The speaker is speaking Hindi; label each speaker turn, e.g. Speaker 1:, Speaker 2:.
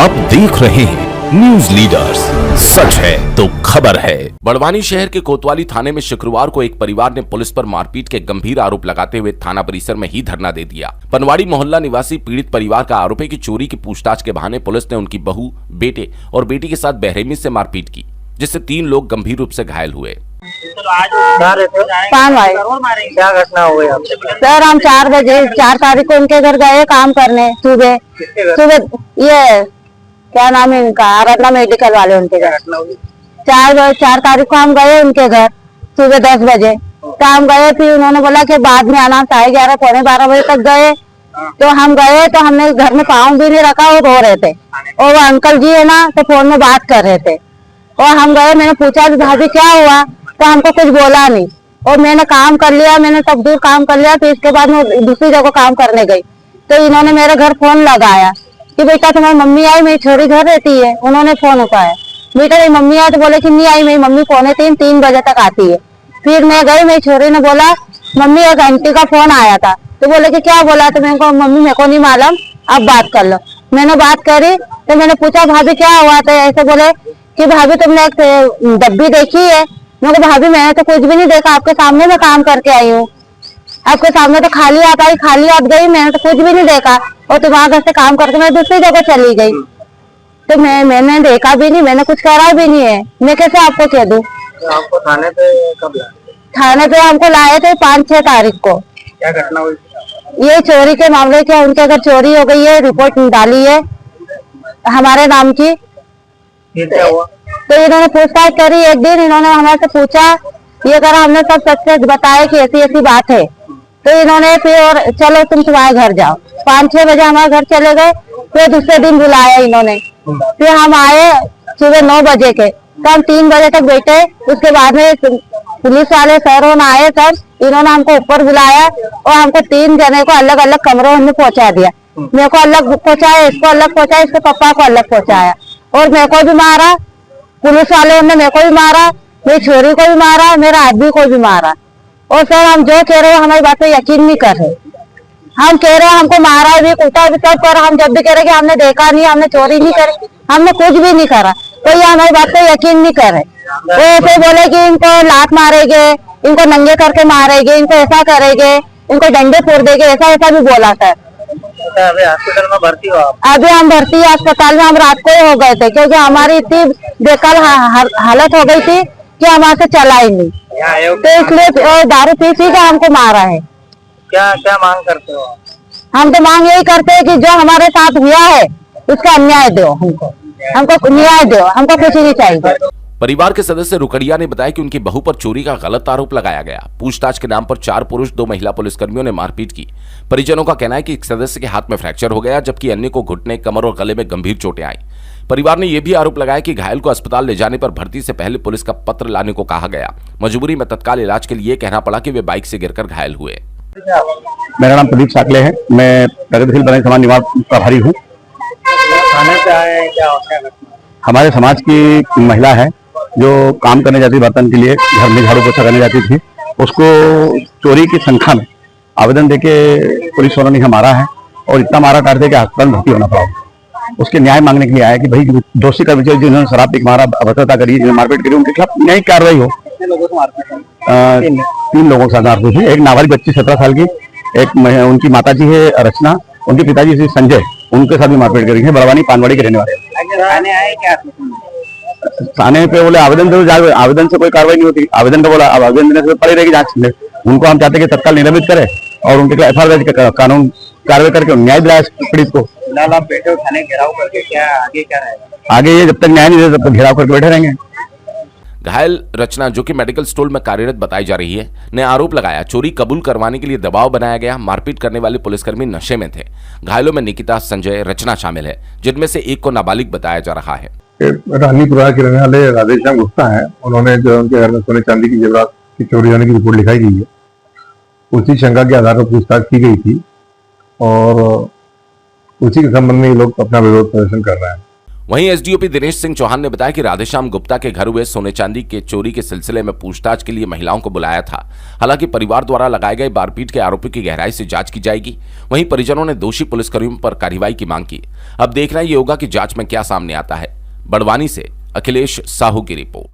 Speaker 1: आप देख रहे हैं न्यूज लीडर्स, सच है तो खबर है। बड़वानी शहर के कोतवाली थाने में शुक्रवार को एक परिवार ने पुलिस पर मारपीट के गंभीर आरोप लगाते हुए थाना परिसर में ही धरना दे दिया। पनवाड़ी मोहल्ला निवासी पीड़ित परिवार का आरोप है कि चोरी की पूछताछ के बहाने पुलिस ने उनकी बहू, बेटे और बेटी के साथ बेरहमी से मारपीट की, जिससे 3 लोग गंभीर रूप से घायल हुए।
Speaker 2: क्या घटना हो गई?
Speaker 3: सर हम 4 बजे 4 तारीख को उनके घर गए काम करने। सुबह ये क्या नाम है इनका, आराधना मेडिकल वाले, उनके घर 4 तारीख को हम गए उनके घर सुबह 10 बजे काम गए। फिर उन्होंने बोला कि बाद में आना, 11:30 पौने 12 बजे तक गए। तो हम गए तो हमने घर में पाँव भी नहीं रखा और रो रहे थे, और वो अंकल जी है ना तो फोन में बात कर रहे थे। और हम गए, मैंने पूछा कि भाभी क्या हुआ, तो हमको कुछ बोला नहीं। और मैंने काम कर लिया, मैंने सब दूर काम कर लिया। फिर इसके बाद मैं दूसरी जगह काम करने गई तो इन्होंने मेरे घर फोन लगाया कि बेटा तुम्हारी मम्मी आई, मेरी छोरी घर रहती है। उन्होंने फोन उठाया, बेटा मेरी मम्मी आई, तो बोले कि नहीं आई, मेरी मम्मी 2:45-3 बजे तक आती है। फिर मैं गई, मेरी छोरी ने बोला मम्मी एक आंटी का फोन आया था, तो बोले कि क्या बोला, तो मैंने कहा मम्मी मेरे को नहीं मालूम, आप बात कर लो। मैंने बात करी तो मैंने पूछा भाभी क्या हुआ, तो ऐसे बोले कि भाभी तुमने एक डब्बी देखी है। मैं कहा भाभी मैंने तो कुछ भी नहीं देखा, आपके सामने मैं काम करके आई हूँ, आपके सामने तो खाली हाथ आई खाली हाथ गई, मैंने तो कुछ भी नहीं देखा। और तुम्हारे घर से काम करके मैं दूसरी जगह चली गई, तो मैंने देखा भी नहीं, मैंने कुछ करा भी नहीं है, मैं कैसे आपको कह दूं।
Speaker 2: आपको थाने पे कब लाए?
Speaker 3: थाने पे हमको लाए थे 5-6 तारीख को।
Speaker 2: क्या घटना हुई?
Speaker 3: ये चोरी के मामले के, उनके अगर चोरी हो गई है, रिपोर्ट डाली है हमारे नाम की।
Speaker 2: फिर क्या हुआ?
Speaker 3: तो इन्होंने पूछताछ करी, एक दिन इन्होंने हमारे से पूछा, ये करा, हमने सब सच सच बताया कि ऐसी ऐसी बात है। तो इन्होंने फिर और चलो तुम तुम्हारे घर जाओ, 5-6 बजे हमारे घर चले गए। फिर दूसरे दिन बुलाया इन्होंने, फिर हम आए सुबह 9 बजे के, तो हम 3 बजे तक बैठे। उसके बाद में पुलिस वाले सर आए सब, इन्होंने हमको ऊपर बुलाया और हमको 3 जने को अलग अलग कमरों में पहुंचा दिया। मेरे को अलग पहुंचाया, इसको अलग पहुंचाया, इसके पापा को अलग पहुंचाया, और मेरे को भी मारा। पुलिस वाले ने मेरे को भी मारा, मेरी छोरी को भी मारा, मेरे आदमी को भी मारा। और सर हम जो कह रहे हो हमारी बात पे यकीन नहीं कर रहे। हम कह रहे हैं हमको मारा भी, कुटा भी, सब कर, हम जब भी कह रहे कि हमने देखा नहीं, हमने चोरी नहीं करी, हमने कुछ भी नहीं करा, तो ये हमारी बात पे यकीन नहीं कर रहे। वो ऐसे बोले कि इनको लात मारेंगे, इनको नंगे करके मारेंगे, इनको ऐसा करेंगे, इनको डंडे फोड़ देंगे, ऐसा भी बोला सर।
Speaker 2: अभी हॉस्पिटल में भर्ती हो आप?
Speaker 3: अभी हम भर्ती अस्पताल में हम रात को ही हो गए थे, क्योंकि हमारी इतनी बेकार हालत हो गई थी कि हमारे से चला ही नहीं, तो इसलिए दारू पी के हमको मारा है।
Speaker 2: क्या क्या मांग करते हो?
Speaker 3: हम तो मांग यही करते हैं कि जो हमारे साथ हुआ है उसका अन्याय दो, हमको न्याय दो, हमको कुछ नहीं चाहिए।
Speaker 1: परिवार के सदस्य रुकड़िया ने बताया कि उनकी बहू पर चोरी का गलत आरोप लगाया गया। पूछताछ के नाम पर 4 पुरुष 2 महिला पुलिसकर्मियों ने मारपीट की। परिजनों का कहना है कि एक सदस्य के हाथ में फ्रैक्चर हो गया, जबकि अन्य को घुटने, कमर और गले में गंभीर चोटें आई। परिवार ने यह भी आरोप लगाया कि घायल को अस्पताल ले जाने पर भर्ती से पहले पुलिस का पत्र लाने को कहा गया। मजबूरी में तत्काल इलाज के लिए कहना पड़ा कि वे बाइक से गिरकर घायल हुए।
Speaker 4: मेरा नाम प्रदीप साकले है, मैं प्रगतिशील बनाई समाज निवास प्रभारी हूँ।
Speaker 2: थाने पे आए हैं, क्या होता है?
Speaker 4: हमारे समाज की महिला है जो काम करने जाती, बर्तन के लिए घर में झाड़ू पोछा करने जाती थी, उसको चोरी की संख्या में आवेदन देके पुलिस वालों ने मारा है, और इतना मारा काटते कि अस्पताल में भर्ती होना पड़ा। उसके न्याय मांगने के लिए आया कि भाई दोषी कर्मचारी जिन्होंने शराब पी के मारा, अभद्रता करी, जिन्होंने मारपीट करी, उनके खिलाफ न्यायिक कार्रवाई हो।
Speaker 2: 3 लोगों को मारपीट?
Speaker 4: 3 लोगों के साथ मारपीट हुई। एक नाबालिग बच्ची 17 साल की, एक उनकी माता जी है रचना, उनके पिताजी श्री संजय, उनके साथ भी मारपीट करी है। बड़वानी पानवाड़ी के रहने वाले।
Speaker 2: थाने आए क्या?
Speaker 4: थाने पे बोले आवेदन दो, आवेदन से कोई कार्रवाई नहीं होती। आवेदन का बोला, अब आवेदन देने से पड़ी रहेगी जांच। उनको हम चाहते हैं कि तत्काल निलंबित करें और उनके खिलाफ FIR कानून कार्रवाई करके न्याय दिलाए पीड़ित को।
Speaker 2: फिलहाल आप बैठे हो थाने घेराव करके, क्या आगे क्या रहेगा?
Speaker 4: आगे ये जब तक न्याय नहीं दे तब तक घेराव करके बैठे रहेंगे।
Speaker 1: घायल रचना, जो कि मेडिकल स्टोर में कार्यरत बताई जा रही है, ने आरोप लगाया चोरी कबूल करवाने के लिए दबाव बनाया गया। मारपीट करने वाले पुलिसकर्मी नशे में थे। घायलों में निकिता, संजय, रचना शामिल है, जिनमें से एक को नाबालिग बताया जा रहा है।
Speaker 5: रानीपुरा के रहने वाले राधेश्याम गुप्ता है, उन्होंने जो उनके घर में सोने चांदी की जेवरात की चोरी होने की रिपोर्ट लिखाई गई है, उसी शंका के आधार पर पूछताछ की गई थी और उसी के संबंध में ये लोग अपना विरोध प्रदर्शन कर रहे हैं।
Speaker 1: वहीं एसडीओपी दिनेश सिंह चौहान ने बताया कि राधेश्याम गुप्ता के घर हुए सोने चांदी के चोरी के सिलसिले में पूछताछ के लिए महिलाओं को बुलाया था। हालांकि परिवार द्वारा लगाए गए मारपीट के आरोपी की गहराई से जांच की जाएगी। वहीं परिजनों ने दोषी पुलिसकर्मियों पर कार्रवाई की मांग की। अब देखना ये होगा कि जांच में क्या सामने आता है। बड़वानी से अखिलेश साहू की रिपोर्ट।